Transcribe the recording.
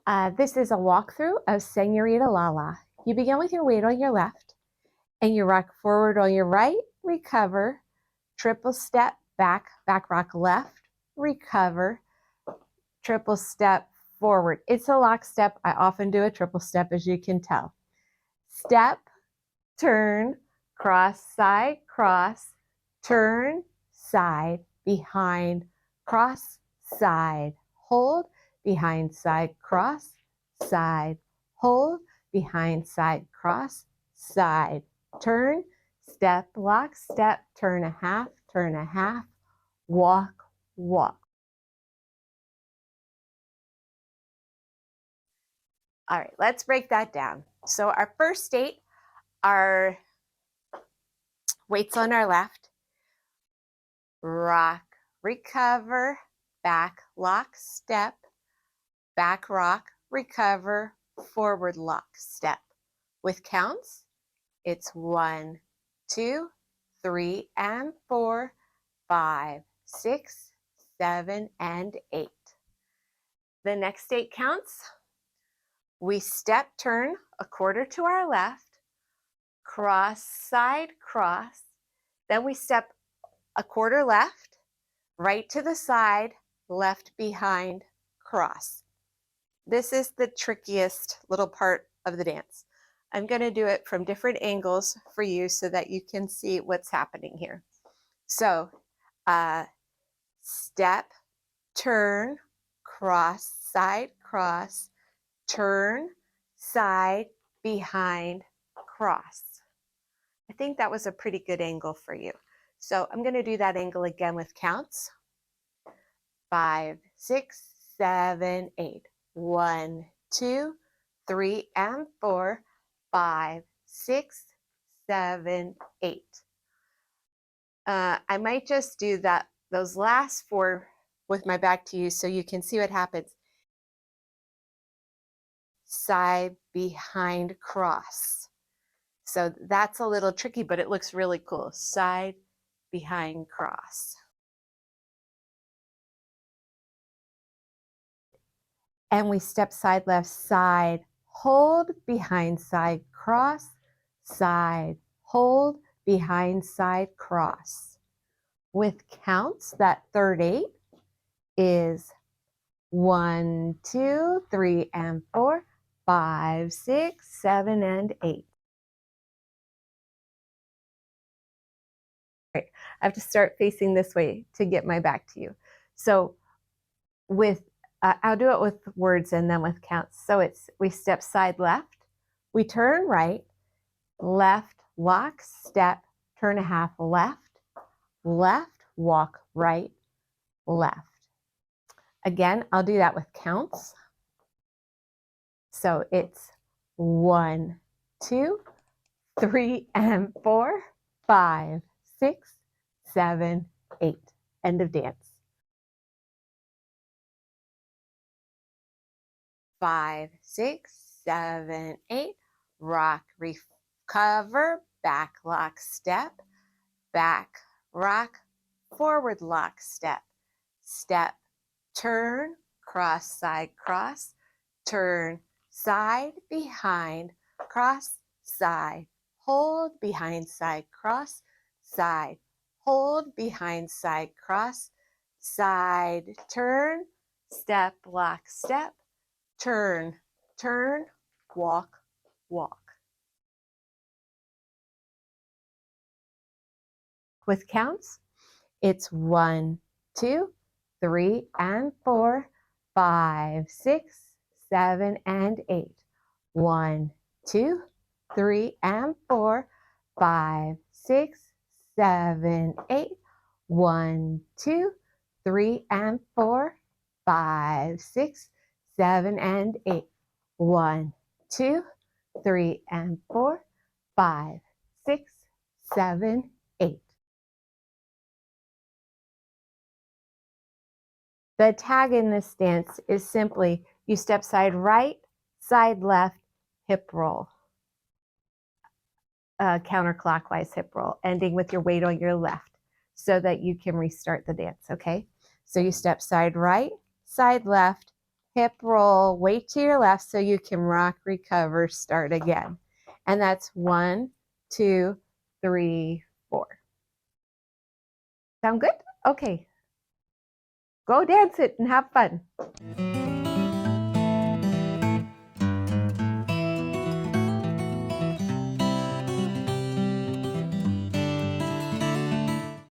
This is a walkthrough of Senorita La-La. You begin with your weight on your left and you rock forward on your right, recover, triple step, back rock left, recover, triple step forward. It's a lock step. I often do a triple step, as you can tell. Step, turn, cross, side, cross, turn, side, behind, cross, side, hold, behind, side, cross, side, hold, behind, side, cross, side, turn, step, lock, step, turn a half, walk, walk. All right, let's break that down. So our first state, our weights on our left, rock, recover, back, lock, step, back, rock, recover, forward, lock, step. With counts, it's 1, 2, 3, and 4, 5, 6, 7, and 8. The next 8 counts. We step, turn a quarter to our left, cross, side, cross. Then we step a quarter left, right to the side, left behind, cross. This is the trickiest little part of the dance. I'm going to do it from different angles for you so that you can see what's happening here. So, step, turn, cross, side, cross, turn, side, behind, cross. I think that was a pretty good angle for you. So I'm going to do that angle again with counts. 5, 6, 7, 8. 1, 2, 3, and 4, 5, 6, 7, 8. I might just do those last 4 with my back to you so you can see what happens. Side, behind, cross. So that's a little tricky, but it looks really cool. Side, behind, cross. And we step side, left, side, hold, behind, side, cross, side, hold, behind, side, cross. With counts, that third 8 is 1, 2, 3, and 4, 5, 6, 7, and 8. Right. I have to start facing this way to get my back to you. So I'll do it with words and then with counts. So we step side left, we turn right, left, lock, step, turn a half left, left, walk right, left. Again, I'll do that with counts. So it's 1, 2, 3, and 4, 5, 6, 7, 8. End of dance. 5, 6, 7, 8. Rock, recover, back, lock, step, back, rock, forward, lock, step, step, turn, cross, side, cross, turn, side, behind, cross, side, hold, behind, side, cross, side, hold, behind, side, cross, side, turn, step, lock, step, turn, turn, walk, walk. With counts, it's 1, 2, 3, and 4, 5, 6, 7, and 8. 1, 2, 3, and 4, 5, 6, 7, 8. 1, 2, 3, and 4, 5, 6, 7, and 8. 1, 2, 3, and 4, 5, 6, 7, 8. The tag in this dance is simply you step side right, side left, hip roll. Counterclockwise hip roll, ending with your weight on your left so that you can restart the dance, okay? So you step side right, side left, hip roll, weight to your left so you can rock, recover, start again. And that's 1, 2, 3, 4. Sound good? Okay. Go dance it and have fun.